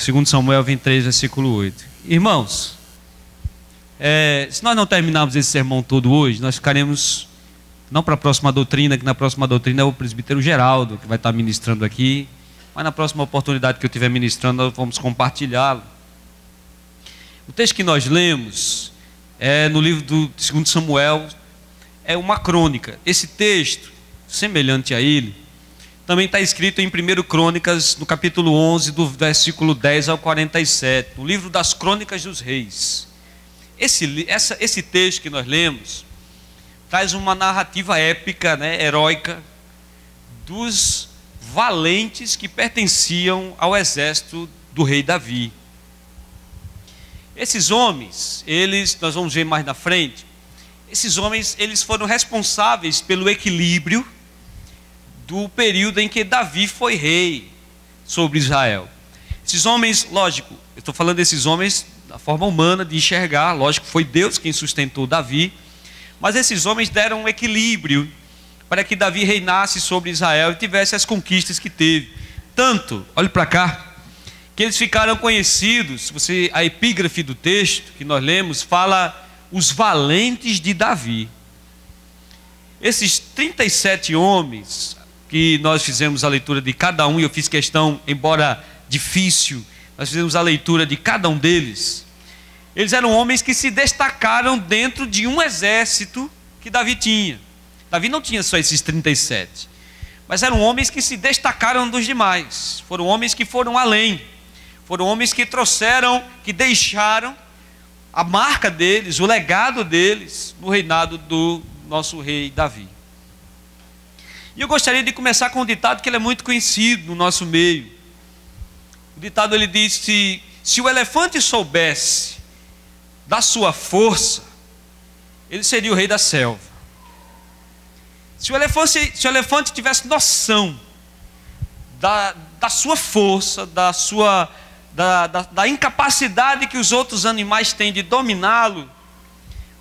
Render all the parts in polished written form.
2 Samuel 23, versículo 8. Irmãos, se nós não terminarmos esse sermão todo hoje, nós ficaremos, não para a próxima doutrina, que na próxima doutrina é o presbítero Geraldo, que vai estar ministrando aqui, mas na próxima oportunidade que eu estiver ministrando, nós vamos compartilhá-lo. O texto que nós lemos é no livro do 2 Samuel, é uma crônica. Esse texto, semelhante a ele, também está escrito em 1 Crônicas, no capítulo 11, do versículo 10 ao 47, no livro das Crônicas dos Reis. Esse texto que nós lemos traz uma narrativa épica, heróica, dos valentes que pertenciam ao exército do rei Davi. Esses homens, nós vamos ver mais na frente, esses homens, eles foram responsáveis pelo equilíbrio do período em que Davi foi rei sobre Israel. Esses homens, lógico, eu estou falando desses homens da forma humana de enxergar, lógico, foi Deus quem sustentou Davi, mas esses homens deram um equilíbrio para que Davi reinasse sobre Israel e tivesse as conquistas que teve. Tanto, olhe para cá, que eles ficaram conhecidos, a epígrafe do texto que nós lemos fala os valentes de Davi. Esses 37 homens que nós fizemos a leitura de cada um, e eu fiz questão, embora difícil, nós fizemos a leitura de cada um deles. Eles eram homens que se destacaram dentro de um exército que Davi tinha. Davi não tinha só esses 37, mas eram homens que se destacaram dos demais. Foram homens que foram além, foram homens que trouxeram, que deixaram a marca deles, o legado deles no reinado do nosso rei Davi. E eu gostaria de começar com um ditado que ele é muito conhecido no nosso meio. O ditado, ele diz: se o elefante soubesse da sua força, ele seria o rei da selva. Se o elefante tivesse noção da sua força, da incapacidade que os outros animais têm de dominá-lo,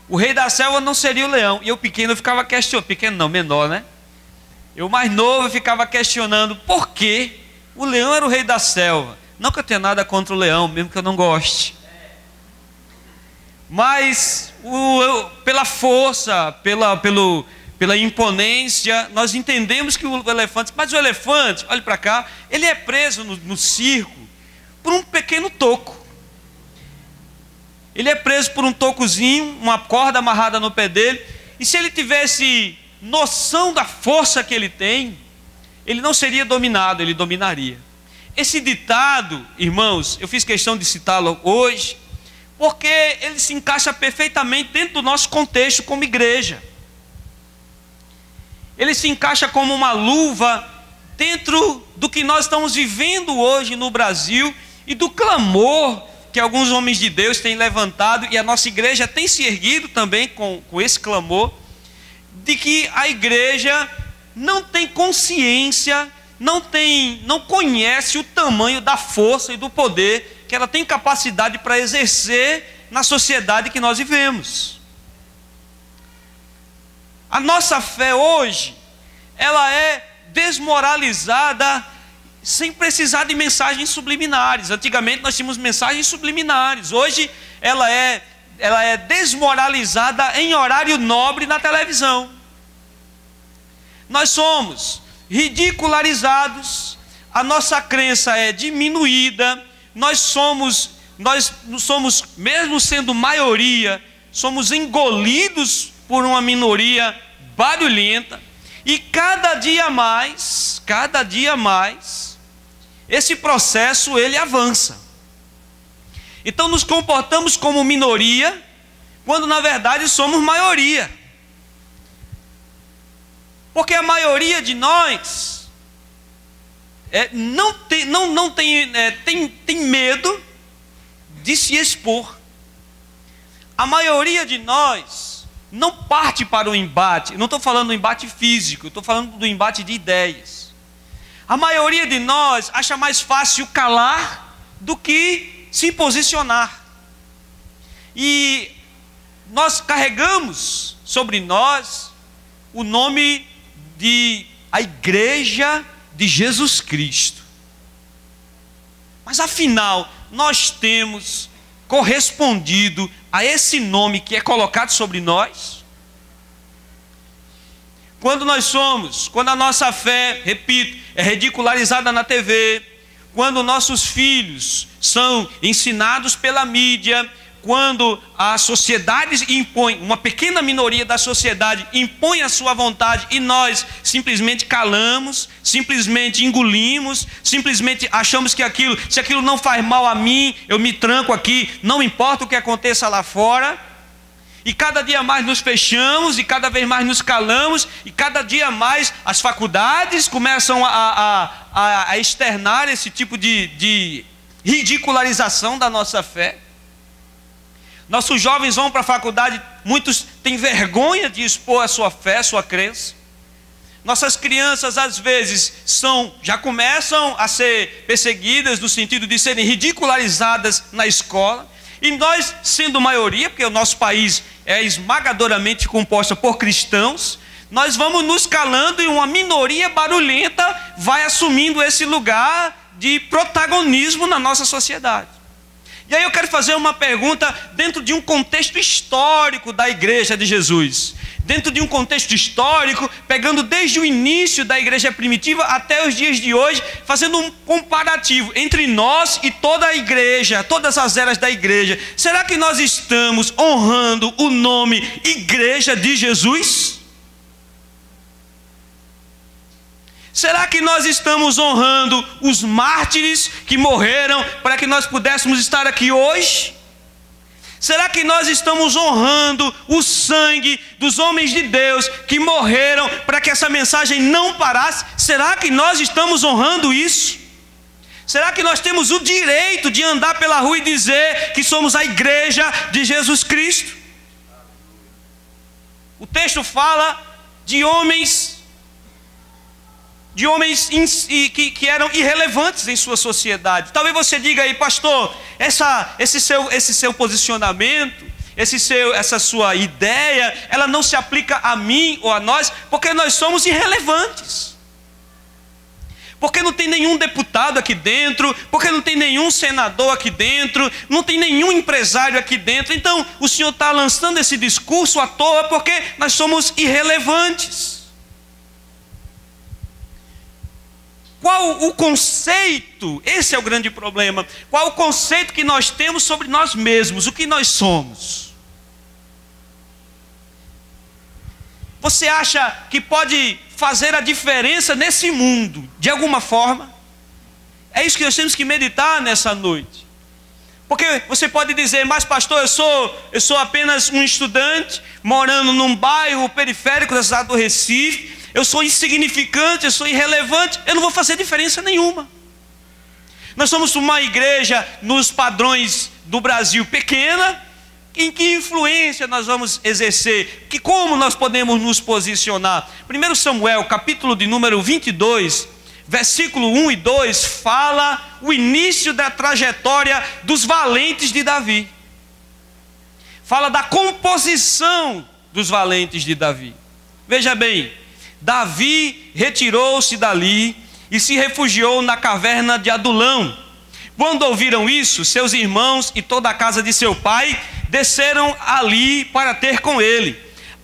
o rei da selva não seria o leão. E eu pequeno ficava questionando, pequeno não, menor, né? Eu mais novo ficava questionando por que o leão era o rei da selva. Não que eu tenha nada contra o leão, mesmo que eu não goste. Mas pela força, pela imponência, nós entendemos que o elefante... Mas o elefante, olhe para cá, ele é preso no circo por um pequeno toco. Ele é preso por um tocozinho, uma corda amarrada no pé dele. E se ele tivesse noção da força que ele tem, ele não seria dominado, ele dominaria. Esse ditado, irmãos, eu fiz questão de citá-lo hoje, porque ele se encaixa perfeitamente dentro do nosso contexto como igreja. Ele se encaixa como uma luva dentro do que nós estamos vivendo hoje no Brasil e do clamor que alguns homens de Deus têm levantado, e a nossa igreja tem se erguido também com esse clamor, de que a igreja não tem consciência, não conhece o tamanho da força e do poder que ela tem capacidade para exercer na sociedade que nós vivemos. A nossa fé hoje, ela é desmoralizada sem precisar de mensagens subliminares. Antigamente nós tínhamos mensagens subliminares, hoje ela é desmoralizada em horário nobre na televisão. Nós somos ridicularizados, a nossa crença é diminuída, nós somos, mesmo sendo maioria, somos engolidos por uma minoria barulhenta, e cada dia mais, esse processo ele avança. Então nos comportamos como minoria, quando na verdade somos maioria. Porque a maioria de nós tem medo de se expor. A maioria de nós não parte para o embate. Não estou falando do embate físico, estou falando do embate de ideias. A maioria de nós acha mais fácil calar do que se posicionar. E nós carregamos sobre nós o nome de a Igreja de Jesus Cristo. Mas afinal, nós temos correspondido a esse nome que é colocado sobre nós? Quando a nossa fé, repito, é ridicularizada na TV, quando nossos filhos são ensinados pela mídia, quando a sociedade impõe, uma pequena minoria da sociedade impõe a sua vontade e nós simplesmente calamos, simplesmente engolimos, simplesmente achamos que se aquilo não faz mal a mim, eu me tranco aqui, não importa o que aconteça lá fora. E cada dia mais nos fechamos, e cada vez mais nos calamos, e cada dia mais as faculdades começam a externar esse tipo de ridicularização da nossa fé. Nossos jovens vão para a faculdade, muitos têm vergonha de expor a sua fé, a sua crença. Nossas crianças às vezes já começam a ser perseguidas no sentido de serem ridicularizadas na escola. E nós, sendo maioria, porque o nosso país é esmagadoramente composto por cristãos, nós vamos nos calando e uma minoria barulhenta vai assumindo esse lugar de protagonismo na nossa sociedade. E aí eu quero fazer uma pergunta dentro de um contexto histórico da Igreja de Jesus. Dentro de um contexto histórico, pegando desde o início da igreja primitiva até os dias de hoje, fazendo um comparativo entre nós e toda a igreja, todas as eras da igreja. Será que nós estamos honrando o nome Igreja de Jesus? Será que nós estamos honrando os mártires que morreram para que nós pudéssemos estar aqui hoje? Será que nós estamos honrando o sangue dos homens de Deus que morreram para que essa mensagem não parasse? Será que nós estamos honrando isso? Será que nós temos o direito de andar pela rua e dizer que somos a igreja de Jesus Cristo? O texto fala de homens que eram irrelevantes em sua sociedade. Talvez você diga aí, pastor, esse seu posicionamento, essa sua ideia, ela não se aplica a mim ou a nós, porque nós somos irrelevantes. Porque não tem nenhum deputado aqui dentro, porque não tem nenhum senador aqui dentro, não tem nenhum empresário aqui dentro. Então o Senhor está lançando esse discurso à toa porque nós somos irrelevantes. Qual o conceito? Esse é o grande problema. Qual o conceito que nós temos sobre nós mesmos? O que nós somos? Você acha que pode fazer a diferença nesse mundo, de alguma forma? É isso que nós temos que meditar nessa noite. Porque você pode dizer, mas pastor, eu sou apenas um estudante, morando num bairro periférico da cidade do Recife. Eu sou insignificante, eu sou irrelevante, eu não vou fazer diferença nenhuma. Nós somos uma igreja nos padrões do Brasil pequena. Em que influência nós vamos exercer? Como nós podemos nos posicionar? 1 Samuel, capítulo de número 22, versículo 1 e 2, fala o início da trajetória dos valentes de Davi. Fala da composição dos valentes de Davi. Veja bem, Davi retirou-se dali e se refugiou na caverna de Adulão. Quando ouviram isso, seus irmãos e toda a casa de seu pai desceram ali para ter com ele.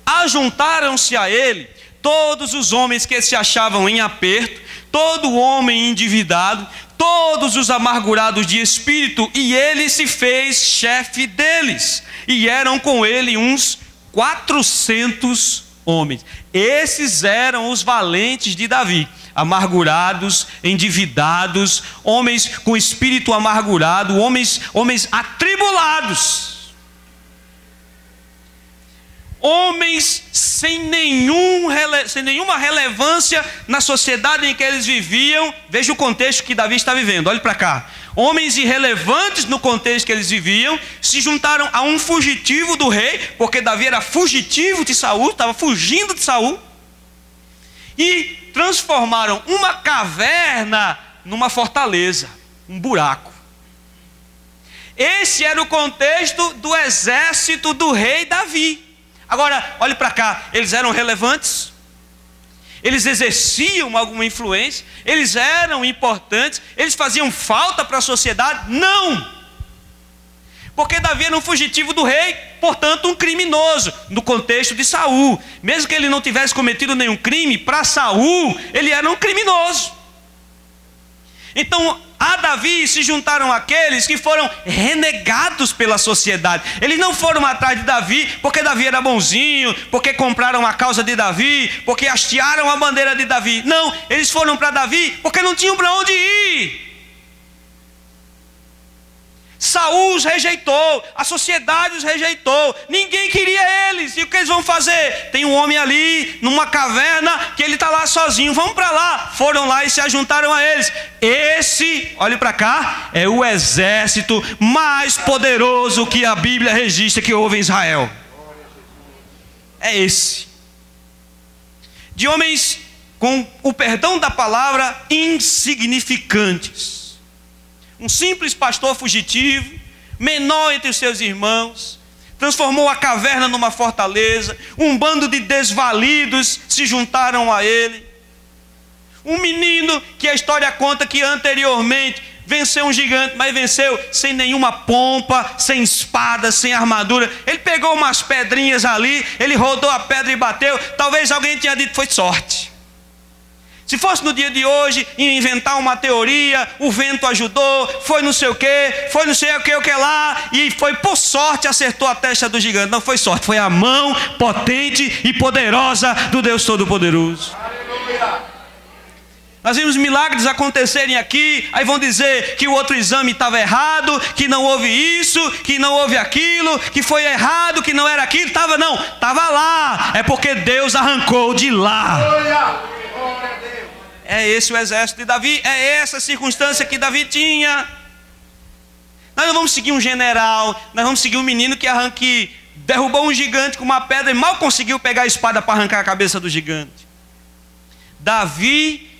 Ajuntaram-se a ele todos os homens que se achavam em aperto, todo homem endividado, todos os amargurados de espírito, e ele se fez chefe deles. E eram com ele uns 400 homens. Esses eram os valentes de Davi, amargurados, endividados, homens com espírito amargurado, homens atribulados, homens sem nenhuma relevância na sociedade em que eles viviam. Veja o contexto que Davi está vivendo, olhe para cá. Homens irrelevantes no contexto que eles viviam, se juntaram a um fugitivo do rei, porque Davi era fugitivo de Saul, estava fugindo de Saul, e transformaram uma caverna numa fortaleza, um buraco. Esse era o contexto do exército do rei Davi. Agora, olhe para cá, eles eram relevantes? eles exerciam alguma influência, eles eram importantes, eles faziam falta para a sociedade? Não! Porque Davi era um fugitivo do rei, portanto um criminoso, no contexto de Saul. Mesmo que ele não tivesse cometido nenhum crime, para Saul ele era um criminoso. Então a Davi se juntaram aqueles que foram renegados pela sociedade. Eles não foram atrás de Davi porque Davi era bonzinho, porque compraram a causa de Davi, porque hastearam a bandeira de Davi. Não, eles foram para Davi porque não tinham para onde ir. Saul os rejeitou, a sociedade os rejeitou, ninguém queria eles. E o que eles vão fazer? Tem um homem ali numa caverna que ele está lá sozinho, vamos para lá. Foram lá e se ajuntaram a eles. Esse, olhe para cá, é o exército mais poderoso que a Bíblia registra que houve em Israel. É esse. De homens, com o perdão da palavra, insignificantes. Um simples pastor fugitivo, menor entre os seus irmãos, transformou a caverna numa fortaleza. Um bando de desvalidos se juntaram a ele. Um menino que a história conta que anteriormente venceu um gigante, mas venceu sem nenhuma pompa, sem espada, sem armadura. Ele pegou umas pedrinhas ali, ele rodou a pedra e bateu. Talvez alguém tenha dito, foi sorte. Se fosse no dia de hoje, ia inventar uma teoria, o vento ajudou, foi não sei o que, foi não sei o que lá, e foi por sorte, acertou a testa do gigante. Não foi sorte, foi a mão potente e poderosa do Deus Todo-Poderoso. Aleluia. Nós vimos milagres acontecerem aqui, aí vão dizer que o outro exame estava errado, que não houve isso, que não houve aquilo, que foi errado, que não era aquilo. Estava não, estava lá, é porque Deus arrancou de lá. Aleluia. É esse o exército de Davi, é essa a circunstância que Davi tinha. Nós não vamos seguir um general, nós vamos seguir um menino que derrubou um gigante com uma pedra e mal conseguiu pegar a espada para arrancar a cabeça do gigante. Davi,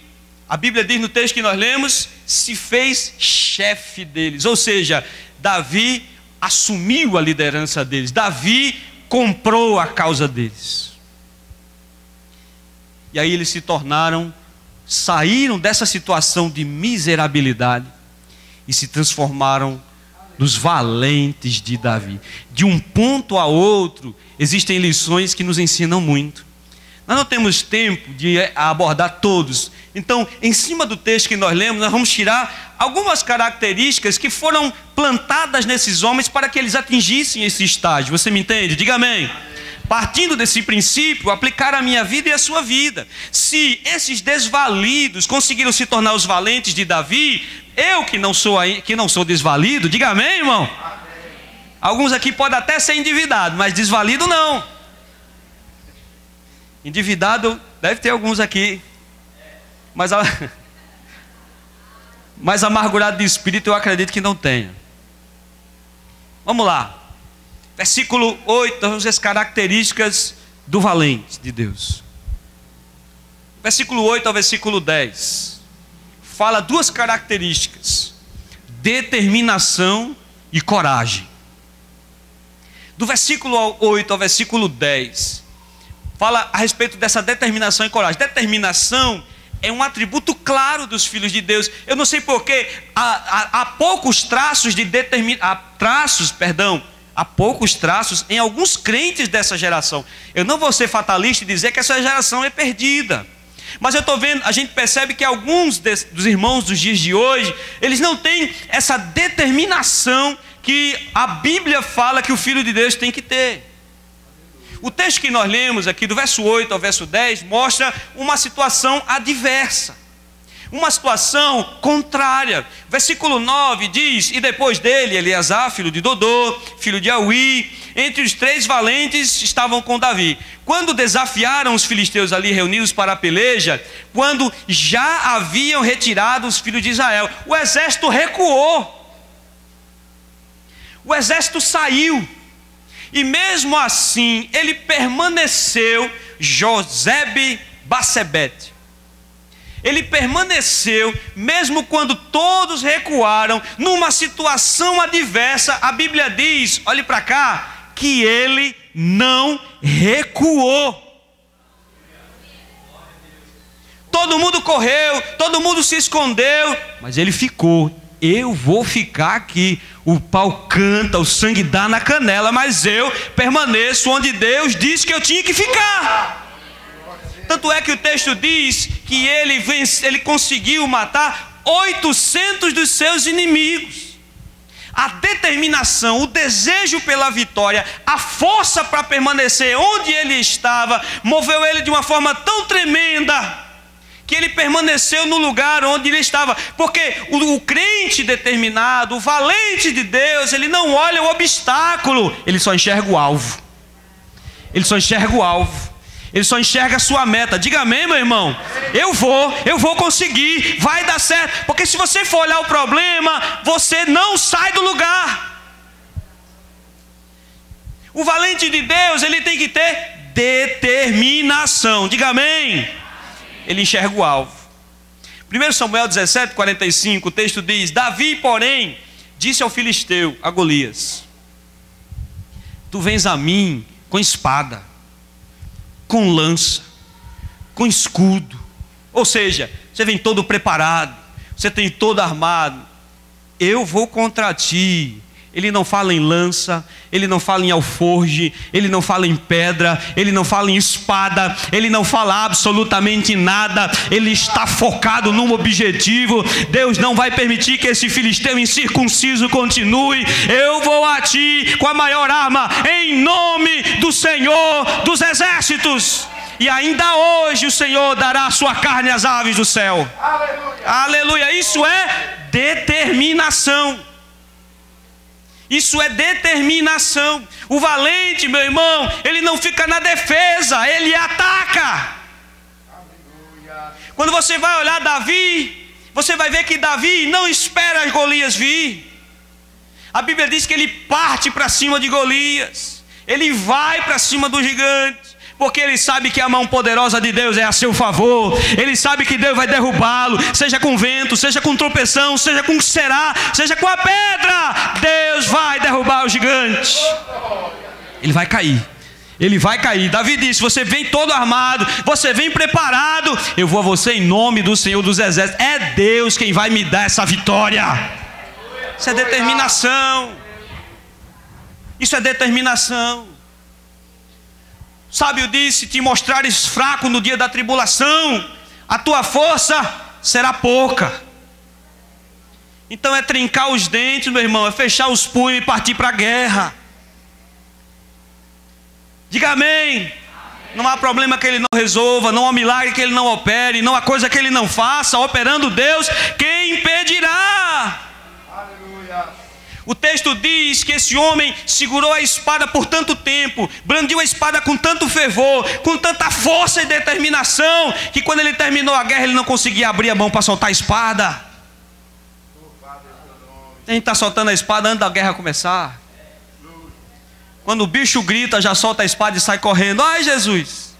a Bíblia diz no texto que nós lemos, se fez chefe deles, ou seja, Davi assumiu a liderança deles, Davi comprou a causa deles. E aí eles saíram dessa situação de miserabilidade e se transformaram nos valentes de Davi. De um ponto a outro, existem lições que nos ensinam muito. Nós não temos tempo de abordar todos. Então, em cima do texto que nós lemos, nós vamos tirar algumas características que foram plantadas nesses homens para que eles atingissem esse estágio. Você me entende? Diga amém. Partindo desse princípio, aplicar a minha vida e a sua vida. Se esses desvalidos conseguiram se tornar os valentes de Davi, eu que não sou desvalido, diga amém, irmão? Amém. Alguns aqui podem até ser endividados, mas desvalido não. Endividado deve ter alguns aqui, mas amargurado de espírito eu acredito que não tenha. Vamos lá. Versículo 8, nós vamos ver as características do valente de Deus. Versículo 8 ao versículo 10. Fala duas características: determinação e coragem. Do versículo 8 ao versículo 10, fala a respeito dessa determinação e coragem. Determinação é um atributo claro dos filhos de Deus. Eu não sei porquê, há poucos traços de há poucos traços em alguns crentes dessa geração. Eu não vou ser fatalista e dizer que essa geração é perdida, mas eu estou vendo, a gente percebe que alguns dos irmãos dos dias de hoje, eles não têm essa determinação que a Bíblia fala que o Filho de Deus tem que ter. O texto que nós lemos aqui, do verso 8 ao verso 10, mostra uma situação adversa, uma situação contrária. Versículo 9 diz: e depois dele, Eleazar, filho de Dodô, filho de Auí, entre os 3 valentes estavam com Davi. Quando desafiaram os filisteus ali reunidos para a peleja, quando já haviam retirado os filhos de Israel, o exército recuou, o exército saiu, e mesmo assim ele permaneceu, Josebe-Basebete. Ele permaneceu, mesmo quando todos recuaram, numa situação adversa. A Bíblia diz, olhe para cá, que ele não recuou. todo mundo correu, todo mundo se escondeu, mas ele ficou. Eu vou ficar aqui. O pau canta, o sangue dá na canela, mas eu permaneço onde Deus disse que eu tinha que ficar. Tanto é que o texto diz que ele conseguiu matar 800 dos seus inimigos. A determinação, o desejo pela vitória, a força para permanecer onde ele estava, moveu ele de uma forma tão tremenda, que ele permaneceu no lugar onde ele estava. Porque o crente determinado, o valente de Deus, ele não olha o obstáculo, ele só enxerga o alvo. Ele só enxerga o alvo. Ele só enxerga a sua meta. Diga amém, meu irmão. Eu vou conseguir, vai dar certo. Porque se você for olhar o problema, você não sai do lugar. O valente de Deus, ele tem que ter determinação. Diga amém. Ele enxerga o alvo. 1 Samuel 17:45, o texto diz: Davi, porém, disse ao filisteu, a Golias: Tu vens a mim com espada, com lança, com escudo. Ou seja, você vem todo preparado, você tem todo armado. Eu vou contra ti. Ele não fala em lança, ele não fala em alforje, ele não fala em pedra, ele não fala em espada, ele não fala absolutamente nada. Ele está focado num objetivo. Deus não vai permitir que esse filisteu incircunciso continue. Eu vou a ti com a maior arma, em nome do Senhor dos exércitos. E ainda hoje o Senhor dará a sua carne às aves do céu. Aleluia. Aleluia. Isso é determinação. Isso é determinação. O valente, meu irmão, ele não fica na defesa, ele ataca. Quando você vai olhar Davi, você vai ver que Davi não espera Golias vir. A Bíblia diz que ele parte para cima de Golias. Ele vai para cima do gigante. Porque ele sabe que a mão poderosa de Deus é a seu favor. Ele sabe que Deus vai derrubá-lo, seja com vento, seja com tropeção, seja com será, seja com a pedra. Deus vai derrubar o gigante. Ele vai cair. Ele vai cair. Davi disse: você vem todo armado, você vem preparado, eu vou a você em nome do Senhor dos exércitos. É Deus quem vai me dar essa vitória. Isso é determinação. Isso é determinação. O sábio disse: te mostrares fraco no dia da tribulação, a tua força será pouca. Então é trincar os dentes, meu irmão, é fechar os punhos e partir para a guerra. Diga amém. Não há problema que ele não resolva, não há milagre que ele não opere, não há coisa que ele não faça. Operando Deus, quem impedirá? Aleluia. O texto diz que esse homem segurou a espada por tanto tempo, brandiu a espada com tanto fervor, com tanta força e determinação, que quando ele terminou a guerra, ele não conseguia abrir a mão para soltar a espada. A gente está soltando a espada antes da guerra começar. Quando o bicho grita, já solta a espada e sai correndo. Ai, Jesus!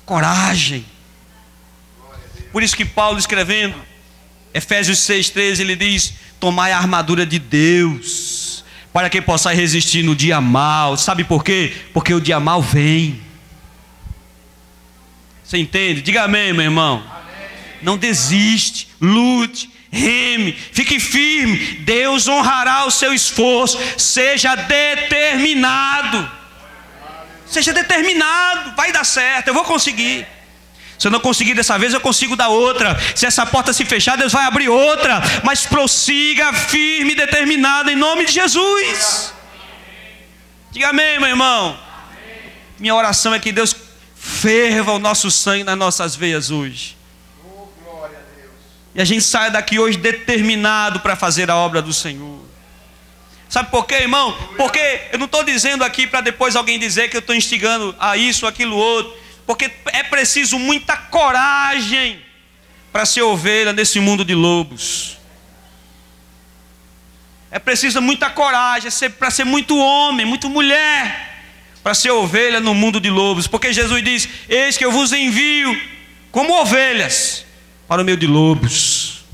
Coragem. Por isso que Paulo, escrevendo Efésios 6:13, ele diz: tomai a armadura de Deus, para que possais resistir no dia mau. Sabe por quê? Porque o dia mau vem. Você entende? Diga amém, meu irmão. Amém. Não desiste, lute, reme, fique firme. Deus honrará o seu esforço. Seja determinado. Seja determinado. Vai dar certo, eu vou conseguir. Se eu não conseguir dessa vez, eu consigo da outra. Se essa porta se fechar, Deus vai abrir outra. Mas prossiga firme e determinado em nome de Jesus. Diga amém, meu irmão. Minha oração é que Deus ferva o nosso sangue nas nossas veias hoje. E a gente saia daqui hoje determinado para fazer a obra do Senhor. Sabe por quê, irmão? Porque eu não estou dizendo aqui para depois alguém dizer que eu estou instigando a isso, aquilo, outro. Porque é preciso muita coragem para ser ovelha nesse mundo de lobos. É preciso muita coragem para ser muito homem, muito mulher, para ser ovelha no mundo de lobos. Porque Jesus diz: eis que eu vos envio como ovelhas para o meio de lobos.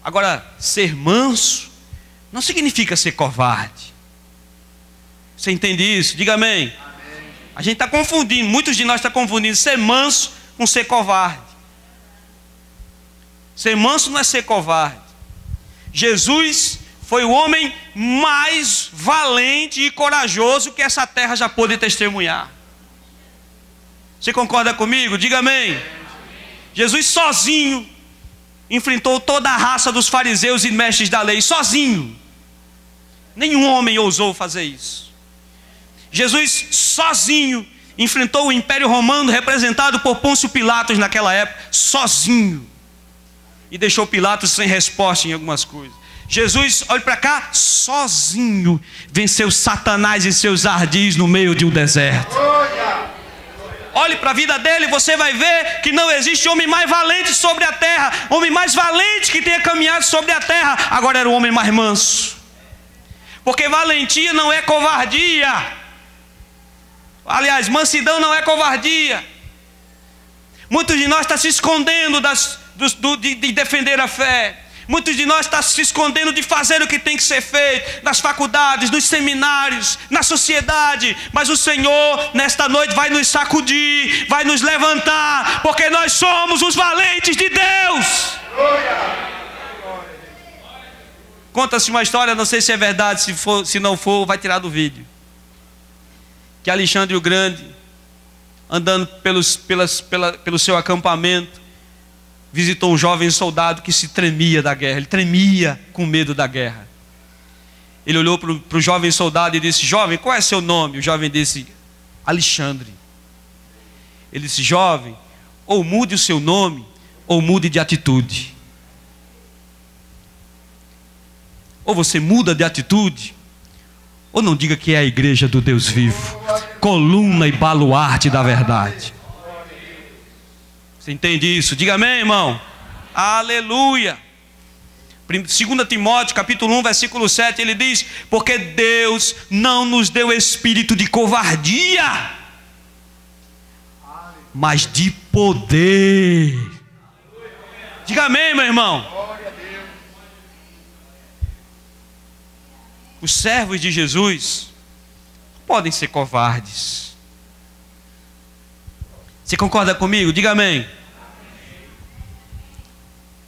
Agora, ser manso não significa ser covarde. Você entende isso? Diga amém. A gente está confundindo, muitos de nós estão confundindo ser manso com ser covarde. Ser manso não é ser covarde. Jesus foi o homem mais valente e corajoso que essa terra já pôde testemunhar. Você concorda comigo? Diga amém. Jesus sozinho enfrentou toda a raça dos fariseus e mestres da lei, sozinho. Nenhum homem ousou fazer isso. Jesus sozinho enfrentou o Império Romano representado por Pôncio Pilatos naquela época, sozinho. E deixou Pilatos sem resposta em algumas coisas. Jesus, olhe para cá, sozinho venceu Satanás e seus ardis no meio de um deserto. Olhe para a vida dele, você vai ver que não existe homem mais valente sobre a terra, homem mais valente que tenha caminhado sobre a terra. Agora era o homem mais manso, porque valentia não é covardia. Aliás, mansidão não é covardia. Muitos de nós estão se escondendo de defender a fé. Muitos de nós estão se escondendo de fazer o que tem que ser feito, nas faculdades, nos seminários, na sociedade. Mas o Senhor, nesta noite, vai nos sacudir, vai nos levantar, porque nós somos os valentes de Deus. Conta-se uma história, não sei se é verdade, se não for, vai tirar do vídeo. Que Alexandre o Grande, andando pelo seu acampamento, visitou um jovem soldado que se tremia da guerra. Ele tremia com medo da guerra. Ele olhou para o jovem soldado e disse: jovem, qual é seu nome? O jovem disse: Alexandre. Ele disse: jovem, ou mude o seu nome, ou mude de atitude. Ou você muda de atitude, ou não diga que é a igreja do Deus vivo, coluna e baluarte da verdade. Você entende isso? Diga amém, irmão. Aleluia. 2 Timóteo capítulo 1 versículo 7, ele diz: porque Deus não nos deu espírito de covardia, mas de poder. Diga amém, meu irmão. Os servos de Jesus podem ser covardes. Você concorda comigo? Diga amém.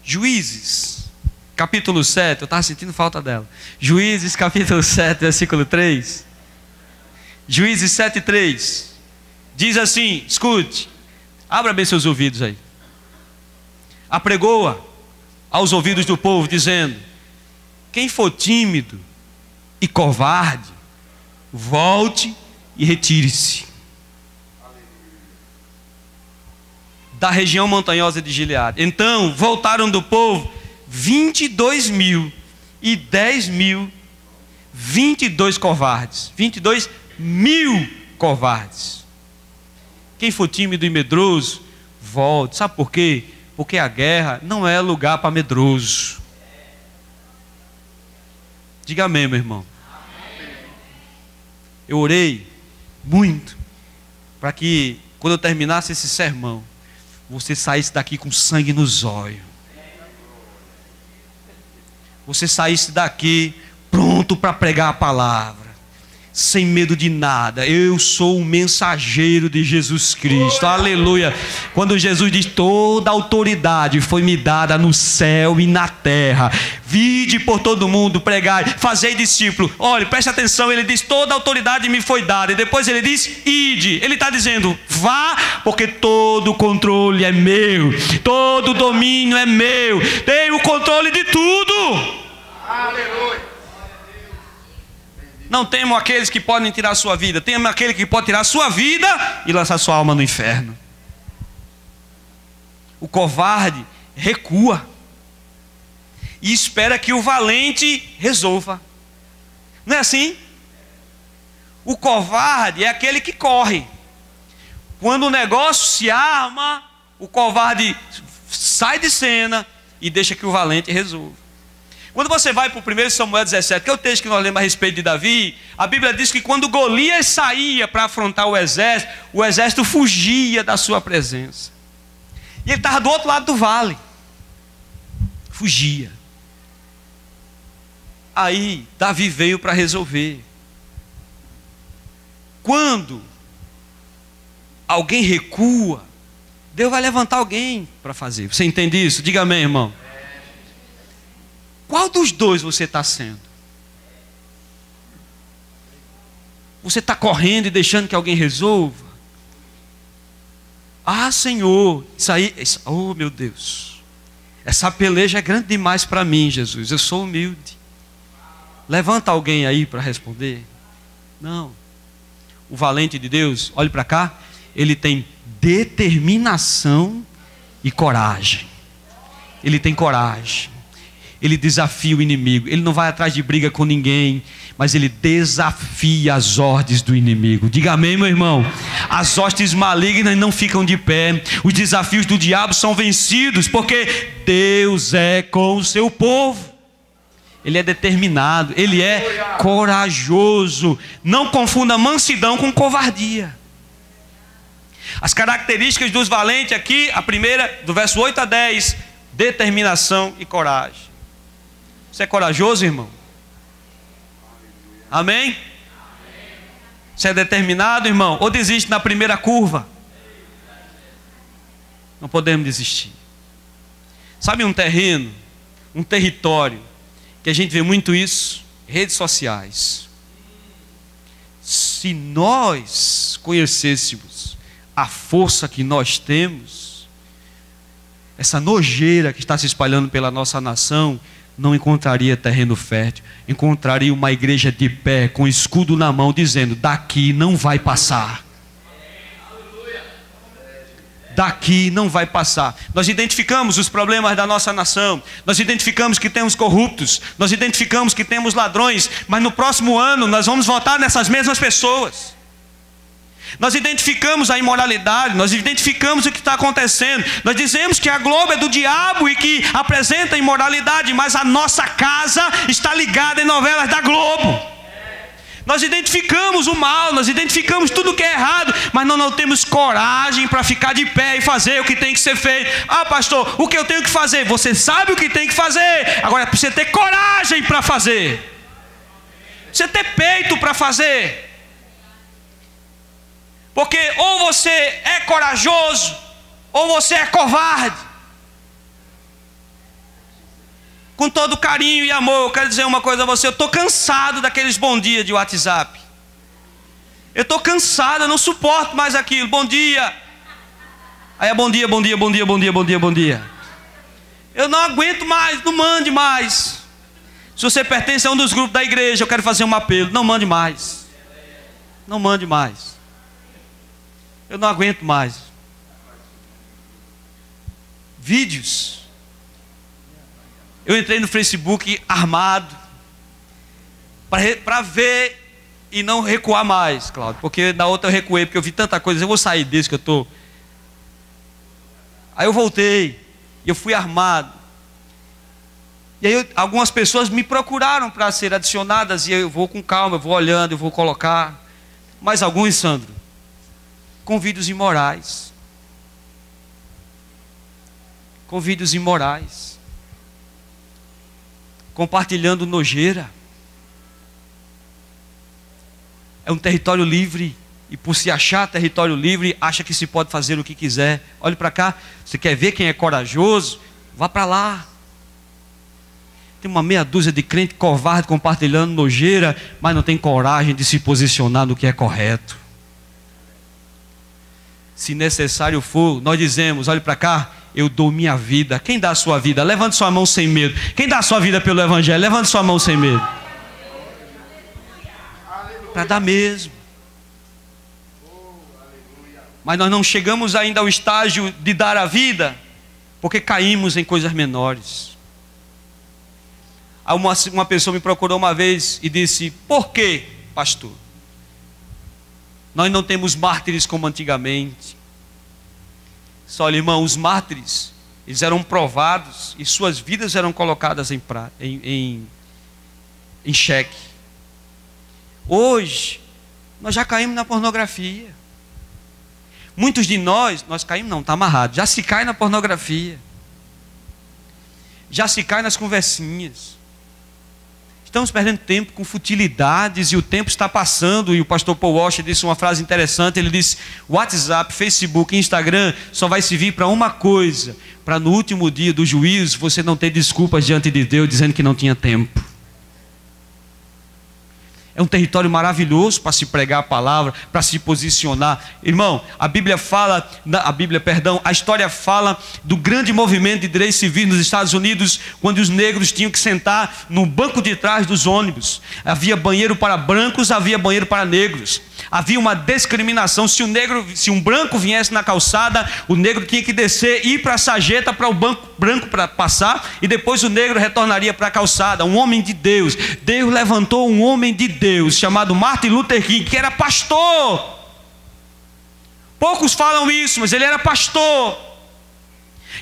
Juízes, capítulo 7, eu estava sentindo falta dela. Juízes, capítulo 7, versículo 3. Juízes 7, 3. Diz assim, escute, abra bem seus ouvidos aí. Apregoa aos ouvidos do povo, dizendo: quem for tímido e covarde, volte e retire-se da região montanhosa de Gileade. Então voltaram do povo 22.000 e 10.000, 22 covardes, 22.000 covardes. Quem for tímido e medroso, volte. Sabe por quê? Porque a guerra não é lugar para medroso. Diga amém, meu irmão. Eu orei muito para que, quando eu terminasse esse sermão, você saísse daqui com sangue nos olhos. Você saísse daqui pronto para pregar a palavra, sem medo de nada. Eu sou o mensageiro de Jesus Cristo. Aleluia. Quando Jesus diz: toda autoridade foi me dada no céu e na terra. Vide por todo mundo, pregai, fazei discípulo. Olha, preste atenção, ele diz: toda autoridade me foi dada. E depois ele diz: ide. Ele está dizendo: vá, porque todo o controle é meu, todo o domínio é meu, tenho o controle de tudo. Aleluia. Não temam aqueles que podem tirar a sua vida, temam aquele que pode tirar a sua vida e lançar sua alma no inferno. O covarde recua e espera que o valente resolva. Não é assim? O covarde é aquele que corre. Quando o negócio se arma, o covarde sai de cena e deixa que o valente resolva. Quando você vai para o 1 Samuel 17, que é o texto que nós lemos a respeito de Davi, a Bíblia diz que quando Golias saía para afrontar o exército fugia da sua presença. E ele estava do outro lado do vale. Fugia. Aí Davi veio para resolver. Quando alguém recua, Deus vai levantar alguém para fazer. Você entende isso? Diga amém, irmão. Qual dos dois você está sendo? Você está correndo e deixando que alguém resolva? Ah, Senhor, oh meu Deus, essa peleja é grande demais para mim, Jesus, eu sou humilde. Levanta alguém aí para responder. Não. O valente de Deus, olhe para cá, ele tem determinação e coragem. Ele tem coragem. Ele desafia o inimigo. Ele não vai atrás de briga com ninguém, mas ele desafia as ordens do inimigo. Diga amém, meu irmão. As hostes malignas não ficam de pé. Os desafios do diabo são vencidos, porque Deus é com o seu povo. Ele é determinado, ele é corajoso. Não confunda mansidão com covardia. As características dos valentes aqui, a primeira, do verso 8 a 10, determinação e coragem. Você é corajoso, irmão? Amém? Você é determinado, irmão? Ou desiste na primeira curva? Não podemos desistir. Sabe um terreno, um território, que a gente vê muito isso? Redes sociais. Se nós conhecêssemos a força que nós temos, essa nojeira que está se espalhando pela nossa nação, não encontraria terreno fértil, encontraria uma igreja de pé, com escudo na mão, dizendo: daqui não vai passar. Daqui não vai passar. Nós identificamos os problemas da nossa nação, nós identificamos que temos corruptos, nós identificamos que temos ladrões, mas no próximo ano nós vamos votar nessas mesmas pessoas. Nós identificamos a imoralidade, nós identificamos o que está acontecendo. Nós dizemos que a Globo é do diabo e que apresenta imoralidade, mas a nossa casa está ligada em novelas da Globo. Nós identificamos o mal, nós identificamos tudo que é errado, mas nós não temos coragem para ficar de pé e fazer o que tem que ser feito. Ah, pastor, o que eu tenho que fazer? Você sabe o que tem que fazer, agora precisa ter coragem para fazer. Precisa ter peito para fazer. Porque ou você é corajoso, ou você é covarde. Com todo carinho e amor, eu quero dizer uma coisa a você. Eu estou cansado daqueles bom dia de WhatsApp. Eu estou cansado, eu não suporto mais aquilo. Bom dia. Aí é bom dia, bom dia, bom dia, bom dia, bom dia, bom dia. Eu não aguento mais, não mande mais. Se você pertence a um dos grupos da igreja, eu quero fazer um apelo. Não mande mais. Não mande mais. Eu não aguento mais. Vídeos. Eu entrei no Facebook armado para ver e não recuar mais, Cláudio. Porque na outra eu recuei, porque eu vi tanta coisa. Eu vou sair desse que eu estou. Aí eu voltei. E eu fui armado. E aí algumas pessoas me procuraram para ser adicionadas. E eu vou com calma, eu vou olhando, eu vou colocar. Mas alguns, Sandro, com vídeos imorais. Com vídeos imorais. Compartilhando nojeira. É um território livre. E por se achar território livre, acha que se pode fazer o que quiser. Olhe para cá. Você quer ver quem é corajoso? Vá para lá. Tem uma meia dúzia de crente covarde compartilhando nojeira, mas não tem coragem de se posicionar no que é correto. Se necessário for, nós dizemos: olhe para cá, eu dou minha vida. Quem dá a sua vida? Levante sua mão sem medo. Quem dá a sua vida pelo Evangelho? Levante sua mão sem medo. Para dar mesmo. Mas nós não chegamos ainda ao estágio de dar a vida, porque caímos em coisas menores. Uma pessoa me procurou uma vez e disse: por que, pastor? Nós não temos mártires como antigamente. Só, irmão, os mártires, eles eram provados e suas vidas eram colocadas em xeque. Hoje, nós já caímos na pornografia. Muitos de nós caímos não, está amarrado. Já se cai na pornografia. Já se cai nas conversinhas. Estamos perdendo tempo com futilidades e o tempo está passando. E o pastor Paul Washer disse uma frase interessante. Ele disse: WhatsApp, Facebook, Instagram só vai servir para uma coisa: para no último dia do juízo você não ter desculpas diante de Deus dizendo que não tinha tempo. É um território maravilhoso para se pregar a palavra, para se posicionar. Irmão, a história fala do grande movimento de direitos civis nos Estados Unidos, quando os negros tinham que sentar no banco de trás dos ônibus. Havia banheiro para brancos, havia banheiro para negros. Havia uma discriminação. Se um branco viesse na calçada, o negro tinha que descer, ir para a sarjeta para o banco branco para passar, e depois o negro retornaria para a calçada. Um homem de Deus. Deus levantou um homem de Deus chamado Martin Luther King, que era pastor. Poucos falam isso, mas ele era pastor.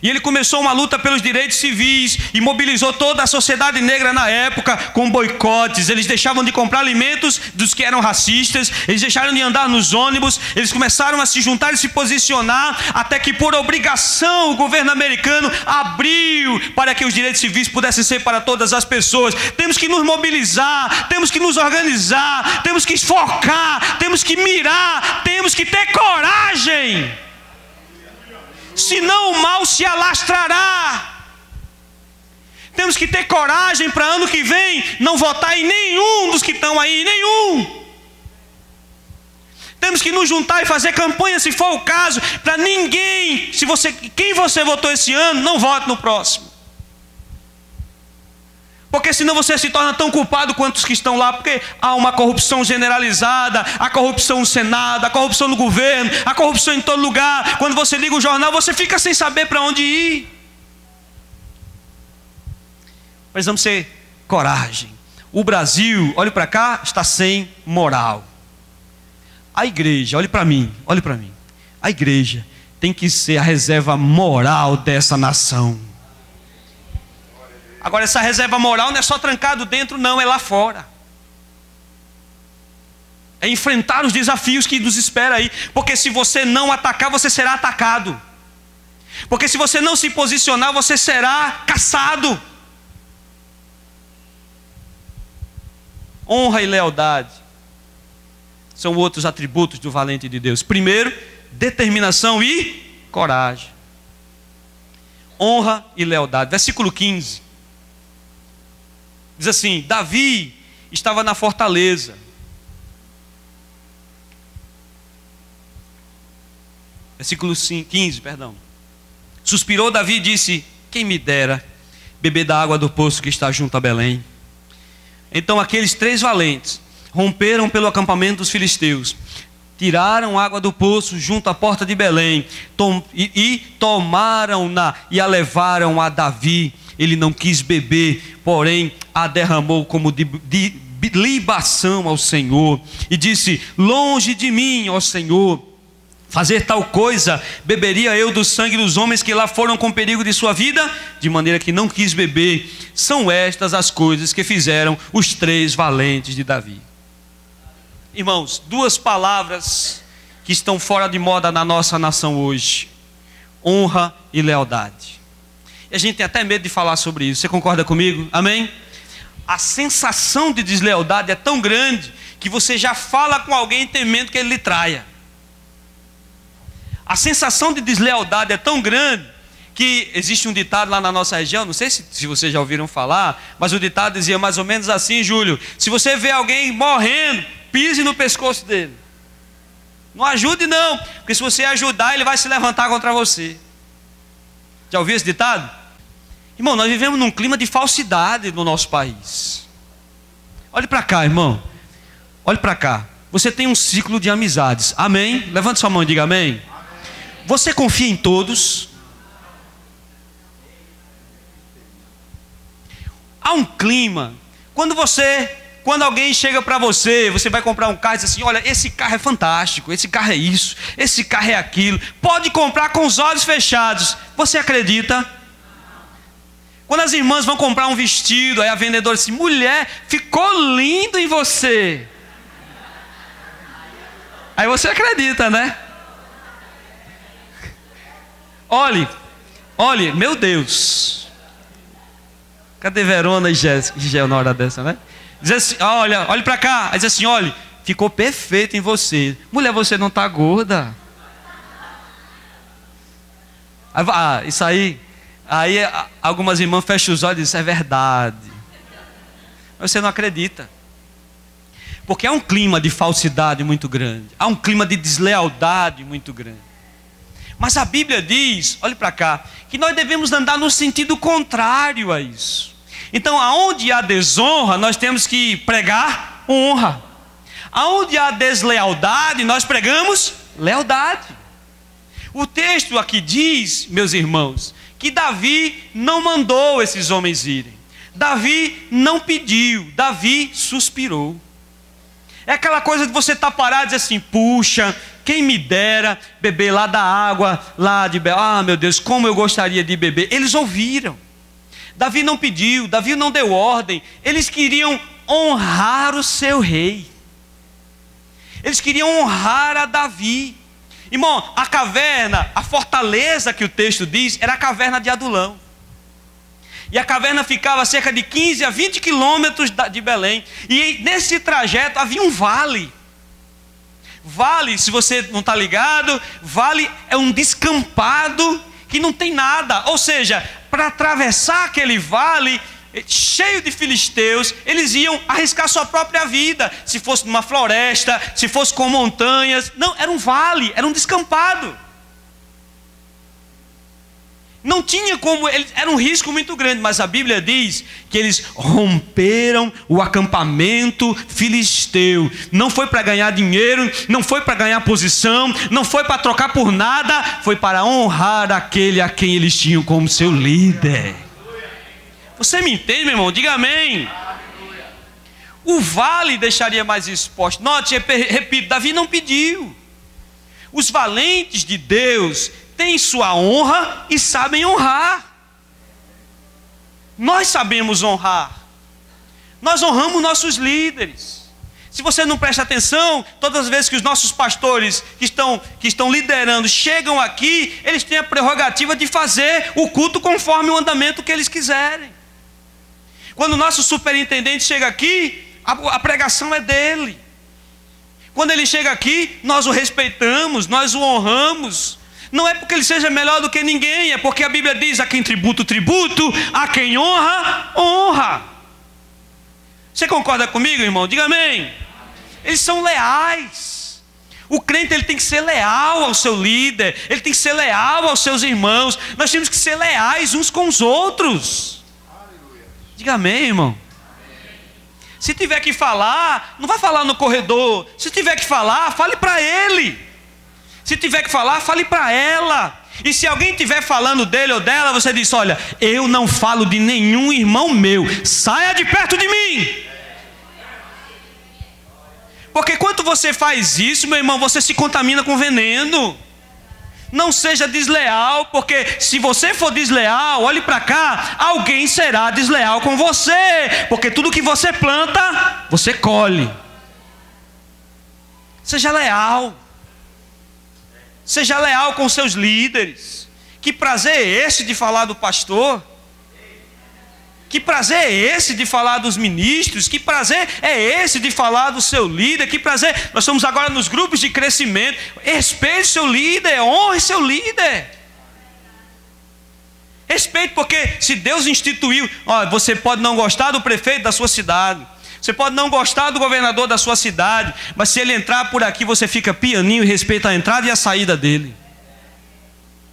E ele começou uma luta pelos direitos civis e mobilizou toda a sociedade negra na época com boicotes. Eles deixavam de comprar alimentos dos que eram racistas, eles deixaram de andar nos ônibus, eles começaram a se juntar e se posicionar, até que por obrigação o governo americano abriu para que os direitos civis pudessem ser para todas as pessoas. Temos que nos mobilizar, temos que nos organizar, temos que focar, temos que mirar, temos que ter coragem. Senão o mal se alastrará. Temos que ter coragem para ano que vem não votar em nenhum dos que estão aí, nenhum. Temos que nos juntar e fazer campanha, se for o caso, para ninguém, quem você votou esse ano, não vote no próximo. Porque senão você se torna tão culpado quanto os que estão lá, porque há uma corrupção generalizada, a corrupção no Senado, a corrupção no governo, a corrupção em todo lugar. Quando você liga o jornal, você fica sem saber para onde ir. Precisamos ter coragem. O Brasil, olhe para cá, está sem moral. A igreja, olhe para mim, a igreja tem que ser a reserva moral dessa nação. Agora, essa reserva moral não é só trancado dentro, não, é lá fora. É enfrentar os desafios que nos espera aí. Porque se você não atacar, você será atacado. Porque se você não se posicionar, você será caçado. Honra e lealdade são outros atributos do valente de Deus. Primeiro, determinação e coragem. Honra e lealdade. Versículo 15. Diz assim: Davi estava na fortaleza. Versículo 15, perdão. Suspirou Davi e disse: quem me dera beber da água do poço que está junto a Belém. Então aqueles 3 valentes romperam pelo acampamento dos filisteus, tiraram água do poço junto à porta de Belém, tomaram-na e a levaram a Davi. Ele não quis beber, porém a derramou como de libação ao Senhor, e disse: longe de mim, ó Senhor, fazer tal coisa. Beberia eu do sangue dos homens que lá foram com perigo de sua vida? De maneira que não quis beber. São estas as coisas que fizeram os 3 valentes de Davi. Irmãos, 2 palavras que estão fora de moda na nossa nação hoje: honra e lealdade. E a gente tem até medo de falar sobre isso. Você concorda comigo? Amém? A sensação de deslealdade é tão grande que você já fala com alguém temendo que ele lhe traia. A sensação de deslealdade é tão grande que existe um ditado lá na nossa região, não sei se vocês já ouviram falar, mas o ditado dizia mais ou menos assim, Júlio: se você vê alguém morrendo, pise no pescoço dele. Não ajude não, porque se você ajudar, ele vai se levantar contra você. Já ouviu esse ditado? Irmão, nós vivemos num clima de falsidade no nosso país. Olhe para cá, irmão. Olhe para cá. Você tem um ciclo de amizades. Amém? Levante sua mão e diga amém. Você confia em todos? Há um clima. Quando alguém chega para você, você vai comprar um carro e diz assim: olha, esse carro é fantástico, esse carro é isso, esse carro é aquilo, pode comprar com os olhos fechados. Você acredita? Quando as irmãs vão comprar um vestido, aí a vendedora diz assim: mulher, ficou lindo em você. Aí você acredita, né? Olhe, meu Deus. Cadê Verona e Gel na hora dessa, né? Diz assim, olha para cá. Aí diz assim, olha, ficou perfeito em você. Mulher, você não está gorda. Isso aí. Aí algumas irmãs fecham os olhos e dizem, é verdade. Mas você não acredita. Porque há um clima de falsidade muito grande. Há um clima de deslealdade muito grande. Mas a Bíblia diz, olhe para cá, que nós devemos andar no sentido contrário a isso. Então, aonde há desonra, nós temos que pregar honra. Aonde há deslealdade, nós pregamos lealdade. O texto aqui diz, meus irmãos, que Davi não mandou esses homens irem. Davi não pediu, Davi suspirou. É aquela coisa de você estar parado e dizer assim, puxa, quem me dera beber lá da água, lá de... meu Deus, como eu gostaria de beber. Eles ouviram. Davi não pediu, Davi não deu ordem. Eles queriam honrar o seu rei. Eles queriam honrar a Davi. Irmão, a caverna, a fortaleza que o texto diz, era a caverna de Adulão. E a caverna ficava a cerca de 15 a 20 quilômetros de Belém. E nesse trajeto havia um vale. Vale, se você não está ligado, vale é um descampado que não tem nada. Ou seja, para atravessar aquele vale cheio de filisteus, eles iam arriscar sua própria vida. Se fosse numa floresta, se fosse com montanhas. Não, era um vale, era um descampado. Não tinha como, era um risco muito grande, mas a Bíblia diz que eles romperam o acampamento filisteu. Não foi para ganhar dinheiro, não foi para ganhar posição, não foi para trocar por nada, foi para honrar aquele a quem eles tinham como seu líder. Você me entende, meu irmão? Diga amém. O vale deixaria mais exposto. Note, repito, Davi não pediu. Os valentes de Deus têm sua honra e sabem honrar. Nós sabemos honrar. Nós honramos nossos líderes. Se você não presta atenção, todas as vezes que os nossos pastores que estão liderando chegam aqui, eles têm a prerrogativa de fazer o culto conforme o andamento que eles quiserem. Quando o nosso superintendente chega aqui, a pregação é dele. Quando ele chega aqui, nós o respeitamos, nós o honramos. Não é porque ele seja melhor do que ninguém, é porque a Bíblia diz, a quem tributo, tributo, a quem honra, honra. Você concorda comigo, irmão? Diga amém. Eles são leais. O crente, ele tem que ser leal ao seu líder, ele tem que ser leal aos seus irmãos. Nós temos que ser leais uns com os outros. Diga amém, irmão. Se tiver que falar, não vai falar no corredor. Se tiver que falar, fale para ele. Se tiver que falar, fale para ela. E se alguém estiver falando dele ou dela, você diz, olha, eu não falo de nenhum irmão meu, saia de perto de mim. Porque quando você faz isso, meu irmão, você se contamina com veneno. Não seja desleal, porque se você for desleal, olhe para cá, alguém será desleal com você. Porque tudo que você planta, você colhe. Seja leal. Seja leal com seus líderes. Que prazer é esse de falar do pastor? Que prazer é esse de falar dos ministros? Que prazer é esse de falar do seu líder? Que prazer, nós estamos agora nos grupos de crescimento. Respeite seu líder, honre seu líder. Respeite, porque se Deus instituiu, você pode não gostar do prefeito da sua cidade, você pode não gostar do governador da sua cidade, mas se ele entrar por aqui, você fica pianinho e respeita a entrada e a saída dele.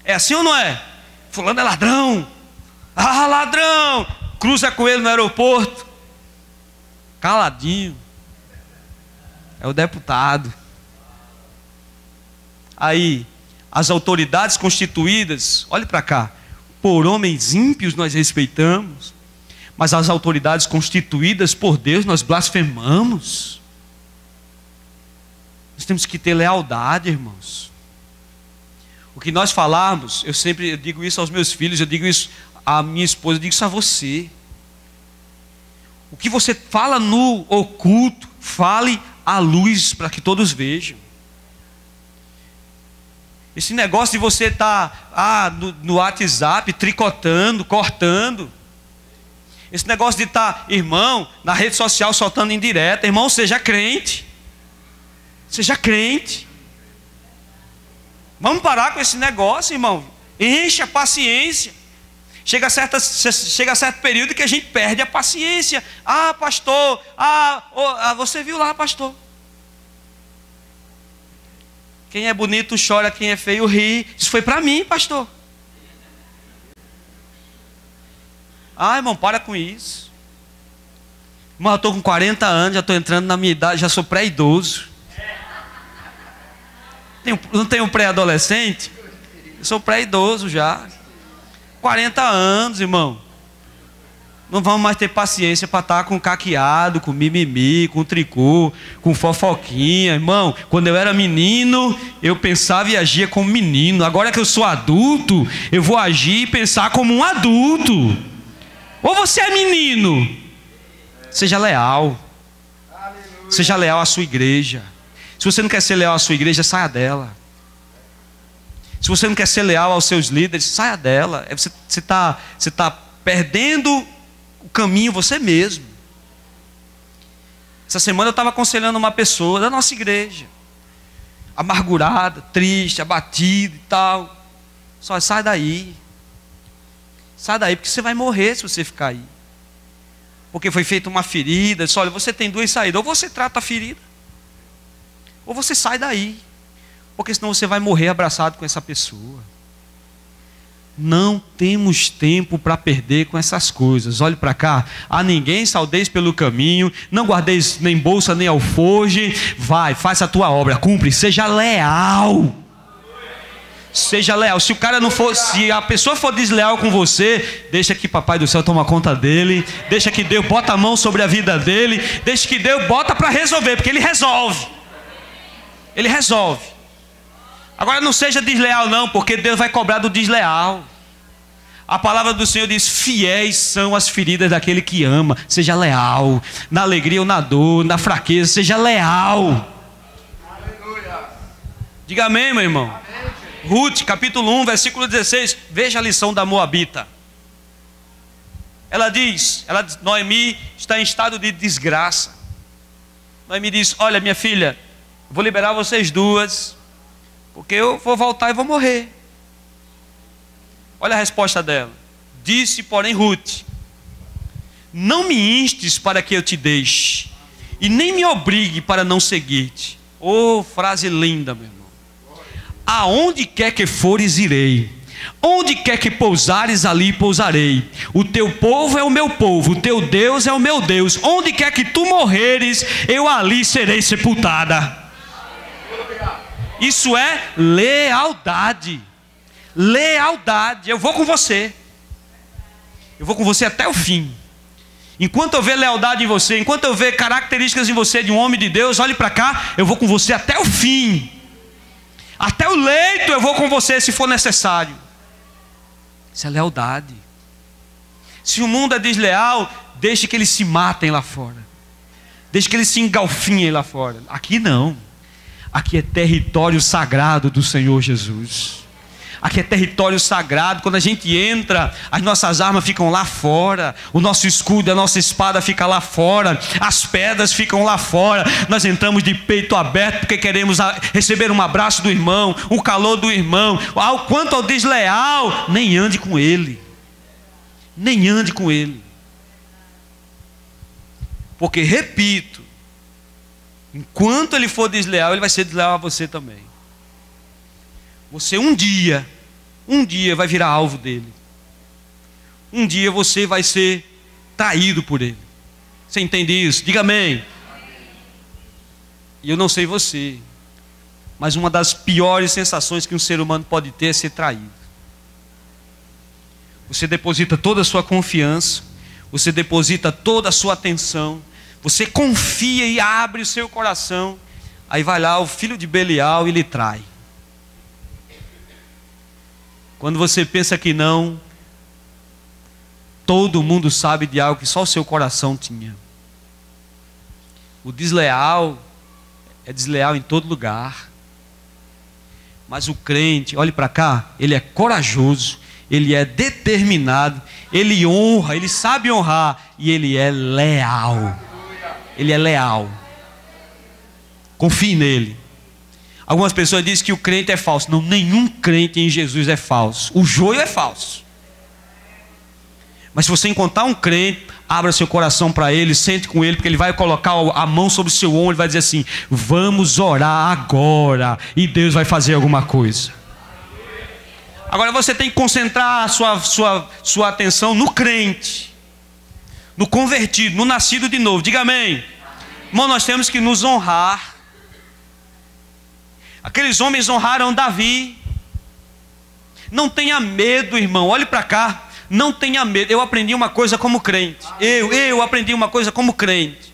É assim ou não é? Fulano é ladrão. Ah, ladrão. Cruza com ele no aeroporto, caladinho. É o deputado. Aí, as autoridades constituídas, olhe para cá, por homens ímpios nós respeitamos, mas as autoridades constituídas por Deus nós blasfemamos. Nós temos que ter lealdade, irmãos. O que nós falarmos, eu digo isso aos meus filhos, eu digo isso à minha esposa, eu digo isso a você. O que você fala no oculto, fale à luz para que todos vejam. Esse negócio de você estar no WhatsApp tricotando, cortando. Esse negócio de estar, irmão, na rede social soltando indireta. Irmão, seja crente. Seja crente. Vamos parar com esse negócio, irmão. Enche a paciência. Chega a certo período que a gente perde a paciência. Ah, pastor. Você viu lá, pastor. Quem é bonito chora, quem é feio ri. Isso foi para mim, pastor. Ah, irmão, para com isso. Irmão, eu estou com 40 anos, já estou entrando na minha idade, já sou pré-idoso. Não tenho pré-adolescente? Eu sou pré-idoso já. 40 anos, irmão. Não vamos mais ter paciência para estar com caqueado, com mimimi, com tricô, com fofoquinha. Irmão, quando eu era menino, eu pensava e agia como menino. Agora que eu sou adulto, eu vou agir e pensar como um adulto. Ou você é menino? Seja leal. Seja leal à sua igreja. Se você não quer ser leal à sua igreja, saia dela. Se você não quer ser leal aos seus líderes, saia dela. Você tá perdendo o caminho você mesmo. Essa semana eu estava aconselhando uma pessoa da nossa igreja, amargurada, triste, abatida e tal. Só sai daí. Sai daí, porque você vai morrer se você ficar aí. Porque foi feita uma ferida. Disse, olha, você tem duas saídas. Ou você trata a ferida, ou você sai daí. Porque senão você vai morrer abraçado com essa pessoa. Não temos tempo para perder com essas coisas. Olhe para cá. A ninguém saudeis pelo caminho. Não guardeis nem bolsa nem alforje. Vai, faça a tua obra, cumpre. Seja leal. Seja leal. Se o cara não for, se a pessoa for desleal com você, deixa que Papai do Céu toma conta dele. Deixa que Deus bota a mão sobre a vida dele. Deixa que Deus bota para resolver, porque Ele resolve. Ele resolve. Agora não seja desleal não, porque Deus vai cobrar do desleal. A palavra do Senhor diz: fiéis são as feridas daquele que ama. Seja leal, na alegria ou na dor, na fraqueza, seja leal. Aleluia. Diga amém, meu irmão. Amém. Ruth, capítulo 1, versículo 16. Veja a lição da Moabita. Ela diz, Noemi está em estado de desgraça. Noemi diz: olha, minha filha, vou liberar vocês duas, porque eu vou voltar e vou morrer. Olha a resposta dela. Disse, porém, Ruth: não me instes para que eu te deixe, e nem me obrigue para não seguir-te. Oh, frase linda, meu irmão. Aonde quer que fores, irei. Onde quer que pousares, ali pousarei. O teu povo é o meu povo, o teu Deus é o meu Deus. Onde quer que tu morreres, eu ali serei sepultada. Isso é lealdade. Lealdade. Eu vou com você. Eu vou com você até o fim. Enquanto eu ver lealdade em você, enquanto eu ver características em você de um homem de Deus, olhe para cá, eu vou com você até o fim. Até o leito eu vou com você se for necessário. Isso é lealdade. Se o mundo é desleal, deixe que eles se matem lá fora. Deixe que eles se engalfinhem lá fora. Aqui não. Aqui é território sagrado do Senhor Jesus. Aqui é território sagrado. Quando a gente entra, as nossas armas ficam lá fora. O nosso escudo, a nossa espada fica lá fora. As pedras ficam lá fora. Nós entramos de peito aberto porque queremos receber um abraço do irmão, o calor do irmão. Quanto ao desleal, nem ande com ele. Nem ande com ele. Porque, repito, enquanto ele for desleal, ele vai ser desleal a você também. Você um dia vai virar alvo dele. Um dia você vai ser traído por ele. Você entende isso? Diga amém. E eu não sei você, mas uma das piores sensações que um ser humano pode ter é ser traído. Você deposita toda a sua confiança, você deposita toda a sua atenção, você confia e abre o seu coração, aí vai lá o filho de Belial e lhe trai. Quando você pensa que não, todo mundo sabe de algo que só o seu coração tinha. O desleal é desleal em todo lugar. Mas o crente, olhe para cá, ele é corajoso, ele é determinado, ele honra, ele sabe honrar e ele é leal. Ele é leal. Confie nele. Algumas pessoas dizem que o crente é falso. Não, nenhum crente em Jesus é falso. O joio é falso. Mas se você encontrar um crente, abra seu coração para ele, sente com ele, porque ele vai colocar a mão sobre o seu ombro e vai dizer assim: vamos orar agora, e Deus vai fazer alguma coisa. Agora você tem que concentrar a sua atenção no crente, no convertido, no nascido de novo. Diga amém. Irmão, nós temos que nos honrar. Aqueles homens honraram Davi. Não tenha medo, irmão, olhe para cá. Não tenha medo. Eu aprendi uma coisa como crente. Eu aprendi uma coisa como crente.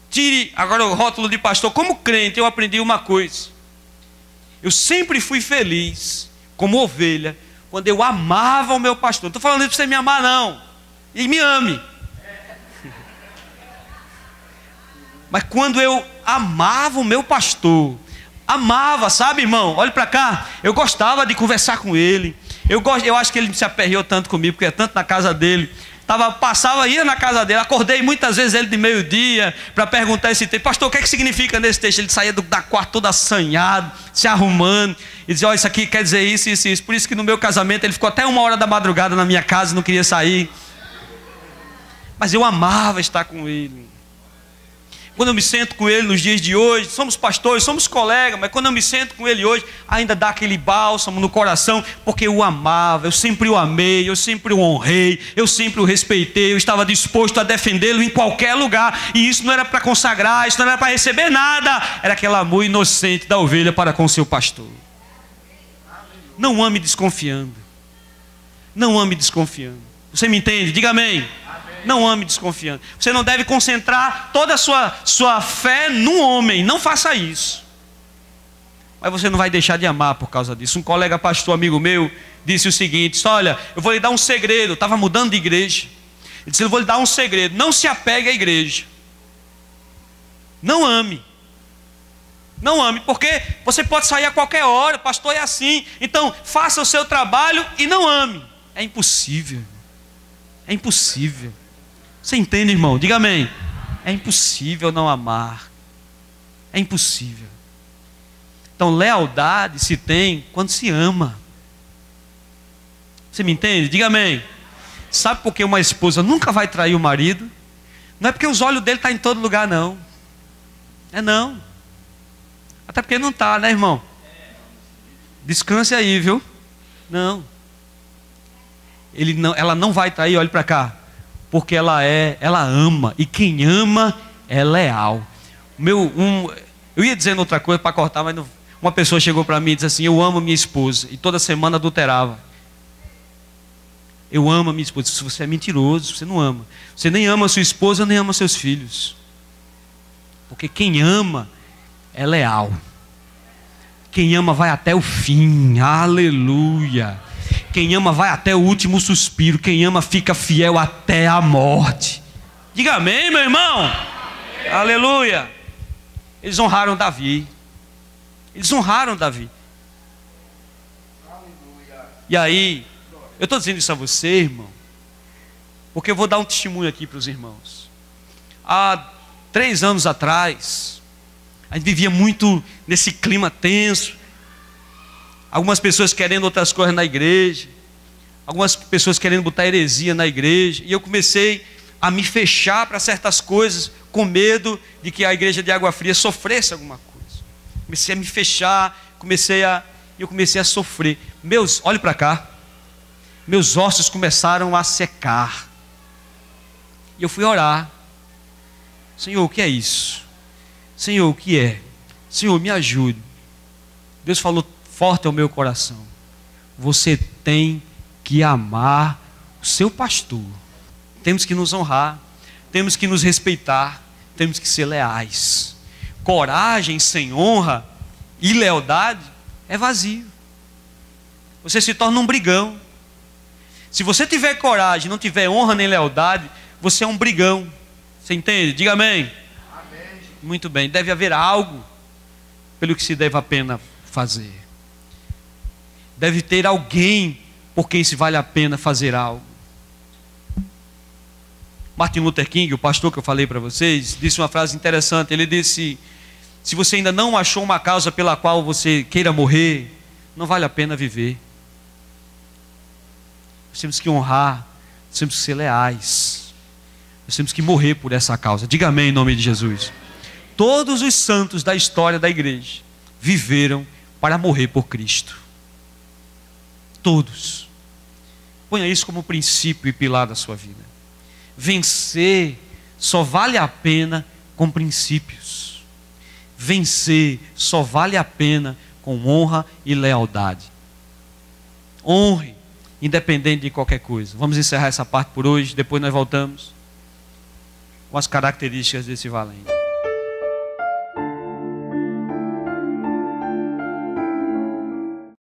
Tire agora o rótulo de pastor. Como crente eu aprendi uma coisa. Eu sempre fui feliz como ovelha quando eu amava o meu pastor. Não estou falando isso para você me amar não. E me ame. Mas quando eu amava o meu pastor, amava, sabe, irmão? Olhe para cá. Eu gostava de conversar com ele. Eu acho que ele se aperreou tanto comigo, porque é tanto na casa dele. Ia na casa dele, acordei muitas vezes ele de meio-dia para perguntar esse texto. Pastor, o que é que significa nesse texto? Ele saía da quarto todo assanhado, se arrumando, e dizia: isso aqui quer dizer isso, isso, isso. Por isso que no meu casamento ele ficou até 1h da madrugada na minha casa e não queria sair. Mas eu amava estar com ele. Quando eu me sento com ele nos dias de hoje, somos pastores, somos colegas, mas quando eu me sento com ele hoje, ainda dá aquele bálsamo no coração, porque eu o amava, eu sempre o amei, eu sempre o honrei, eu sempre o respeitei, eu estava disposto a defendê-lo em qualquer lugar, e isso não era para consagrar, isso não era para receber nada, era aquele amor inocente da ovelha para com seu pastor. Não ame desconfiando, não ame desconfiando. Você me entende? Diga amém. Não ame desconfiando. Você não deve concentrar toda a sua fé num homem. Não faça isso. Mas você não vai deixar de amar por causa disso. Um colega pastor amigo meu disse o seguinte: olha, eu vou lhe dar um segredo. Eu estava mudando de igreja. Ele disse: eu vou lhe dar um segredo. Não se apegue à igreja. Não ame. Não ame, porque você pode sair a qualquer hora. O pastor é assim. Então faça o seu trabalho e não ame. É impossível. É impossível. Você entende, irmão? Diga amém. É impossível não amar. É impossível. Então, lealdade se tem quando se ama. Você me entende? Diga amém. Sabe por que uma esposa nunca vai trair o marido? Não é porque os olhos dele estão em todo lugar, não. É não. Até porque não está, né, irmão? Descanse aí, viu? Não. Ela não vai trair, olhe para cá. Porque ela ama, e quem ama é leal. Eu ia dizendo outra coisa para cortar, mas não, uma pessoa chegou para mim e disse assim: eu amo minha esposa, e toda semana adulterava. Eu amo a minha esposa. Se você é mentiroso, você não ama. Você nem ama a sua esposa, nem ama seus filhos. Porque quem ama é leal. Quem ama vai até o fim. Aleluia. Quem ama vai até o último suspiro. Quem ama fica fiel até a morte. Diga amém, meu irmão. Amém. Aleluia. Eles honraram Davi. Eles honraram Davi. Aleluia. E aí, eu estou dizendo isso a você, irmão, porque eu vou dar um testemunho aqui para os irmãos. Há 3 anos atrás, a gente vivia muito nesse clima tenso. Algumas pessoas querendo outras coisas na igreja. Algumas pessoas querendo botar heresia na igreja. E eu comecei a me fechar para certas coisas, com medo de que a igreja de Água Fria sofresse alguma coisa. Comecei a me fechar, eu comecei a sofrer. Olhe para cá. Meus ossos começaram a secar. E eu fui orar. Senhor, o que é isso? Senhor, o que é? Senhor, me ajude. Deus falou forte ao meu coração: você tem que amar o seu pastor. Temos que nos honrar, temos que nos respeitar, temos que ser leais. Coragem sem honra e lealdade é vazio. Você se torna um brigão. Se você tiver coragem, não tiver honra nem lealdade, você é um brigão. Você entende? Diga amém. Amém. Muito bem. Deve haver algo pelo que se deve a pena fazer. Deve ter alguém por quem se vale a pena fazer algo. Martin Luther King, o pastor que eu falei para vocês, disse uma frase interessante. Ele disse: se você ainda não achou uma causa pela qual você queira morrer, não vale a pena viver. Nós temos que honrar, nós temos que ser leais, nós temos que morrer por essa causa. Diga amém em nome de Jesus. Todos os santos da história da igreja viveram para morrer por Cristo. Todos. Ponha isso como princípio e pilar da sua vida. Vencer só vale a pena com princípios. Vencer só vale a pena com honra e lealdade. Honre, independente de qualquer coisa. Vamos encerrar essa parte por hoje, depois nós voltamos com as características desse valente.